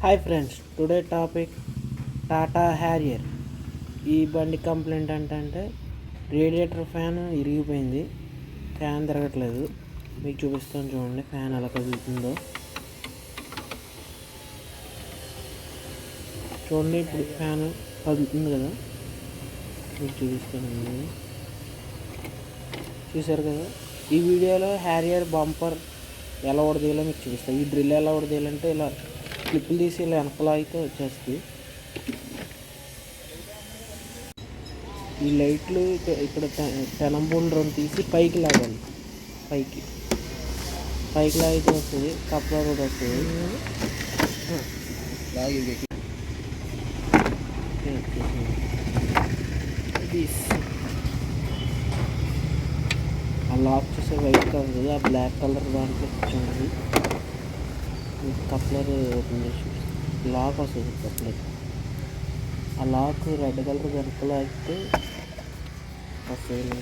Hi friends, today topic Tata Harrier. ఈ బండి complaint అంటే రేడియేటర్ ఫ్యాన్ ఇరిగిపోయింది. ఫ్యాన్ తిరగట్లేదు. మీకు చూపిస్తాను చూడండి ఫ్యాన్ ఎలా కదులుతుందో. చూడండి, ఇప్పుడు ఫ్యాన్ కదులుతుంది కదా, మీకు చూపిస్తాను. చూసారు కదా, ఈ వీడియోలో హ్యారియర్ బంపర్ ఎలా ఉడదీయాలో మీకు చూపిస్తాను. ఈ డ్రిల్ ఎలా ఉడదీయాలంటే ఇలా క్లిప్పులు తీసి ఇలా వెనకలా అయితే వచ్చేస్తుంది. ఈ లైట్లు ఇక్కడ పెనంబూల్ రెండు తీసి పైకి లాగాలి. పైకి లాగితే వస్తుంది. కప్లర్ కూడా వస్తుంది. ఆ లాక్ చూసే వైట్ కలర్ కదా, ఆ బ్లాక్ కలర్ దాంట్లో కూర్చోండి. కప్లర్ ఓపెన్ చేసి లాక్ వస్తుంది. కప్లర్ ఆ లాక్ రెడ్ కలర్ వెనకలో అయితే వస్తుంది.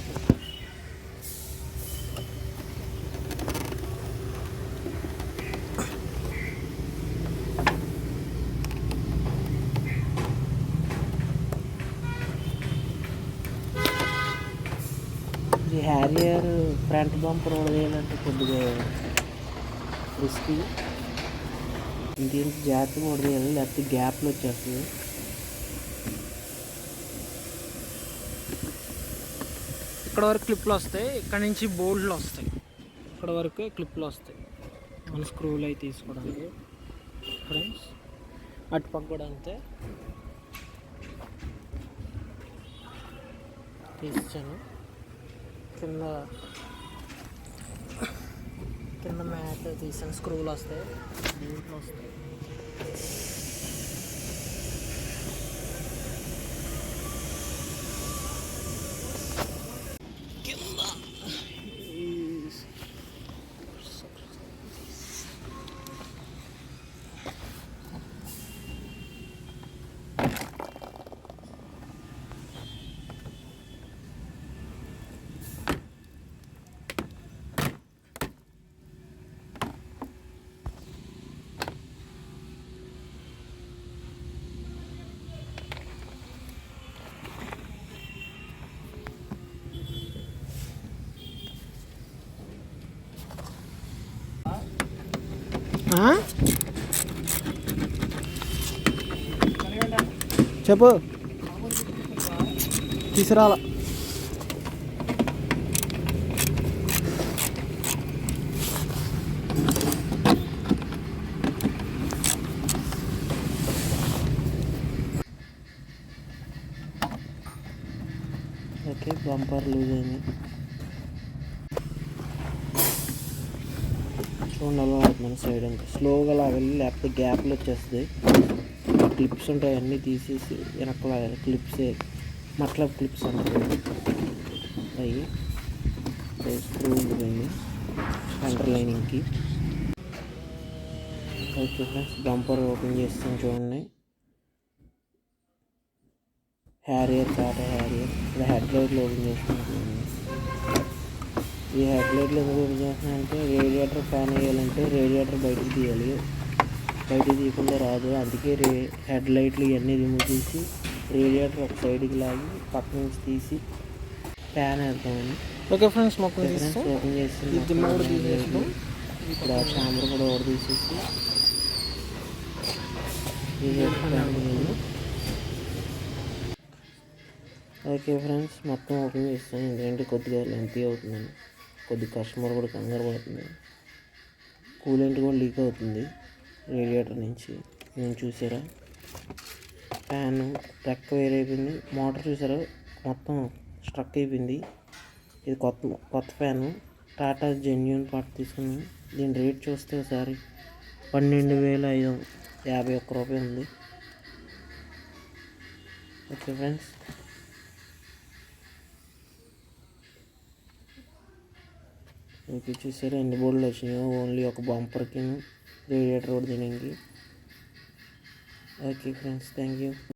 ఈ హ్యారియర్ ఫ్రంట్ బంపర్ ఉడదీయాలంటే కొద్దిగా రిస్కీ. ఇంకేంటి జాగ్రత్తగా ఉడదీయాలి, లేకపోతే గ్యాప్లు వచ్చేస్తుంది. ఇక్కడ వరకు క్లిప్లు వస్తాయి, ఇక్కడ నుంచి బోల్డ్లు వస్తాయి. ఇక్కడ వరకు క్లిప్లు వస్తాయి మన స్క్రూలు అవి తీసుకోవడానికి. ఫ్రెండ్స్, అటుపక్క కూడా అంతే తీసాను. కింద మ్యాట్ తీసాను. స్క్రూలు వస్తాయి, బోల్ట్లు వస్తాయి. చెప్పు, తీసుకురాల. ఓకే, బంపర్ లూజ్ అయింది. చూడండి అలా అవుతుంది సైడ్ అంతా. స్లోగా లాగాలి, లేకపోతే గ్యాప్లు వచ్చేస్తుంది. క్లిప్స్ ఉంటాయి, అన్నీ తీసేసి వెనక్కి లాగాలి. క్లిప్సే మట్లబ్ క్లిప్స్ అంటారు అవి. స్క్రూ ఉంటుంది సెంటర్ లైనింగ్కి. ఓకే ఫ్రెండ్స్, బంపర్ ఓపెన్ చేస్తాను చూడండి. Harrier, Tata Harrier. ఇక్కడ హెడ్ లైట్లు ఓపెన్ చేస్తాను చూడండి. ఈ హెడ్ లైట్లు ఎందుకు ఓపెన్ చేస్తున్నాను అంటే, రేడియేటర్ ఫ్యాన్ వేయాలంటే రేడియేటర్ బయటకు తీయాలి. బయటకు తీయకుండా రాదు. అందుకే హెడ్ లైట్లు ఇవన్నీ రిమూవ్ చేసి రేడియేటర్ ఒక సైడ్కి లాగి పక్క నుంచి తీసి ఫ్యాన్ వేద్దామని. ఓకే ఫ్రెండ్స్, ఓపెన్ చేసి ఇప్పుడు ఆ ఛాంబర్ కూడా ఓడ తీసేసి ఓకే ఫ్రెండ్స్, మొత్తం ఓపెన్ చేస్తాను. ఎందుకంటే కొద్దిగా లెంతీ అవుతుందని. కొద్ది కస్టమర్ కూడా కంగారు పడుతుంది. కూలెంట్ కూడా లీక్ అవుతుంది రేడియేటర్ నుంచి. నేను చూసారా, ఫ్యాన్ ట్రక్ వేరే అయిపోయింది. మోటార్ చూసారా, మొత్తం స్ట్రక్ అయిపోయింది. ఇది కొత్త ఫ్యాను. టాటా జెన్యూన్ పార్ట్ తీసుకున్నాను. దీని రేట్ చూస్తే ఒకసారి 12,551 రూపాయలు ఉంది. ఓకే ఫ్రెండ్స్, ఓకే చూసారా ఎన్ని బోర్డులు వచ్చినాయో. ఓన్లీ ఒక బంపర్కి రేడియేటర్ కూడా తినకి. Okay friends, thank you.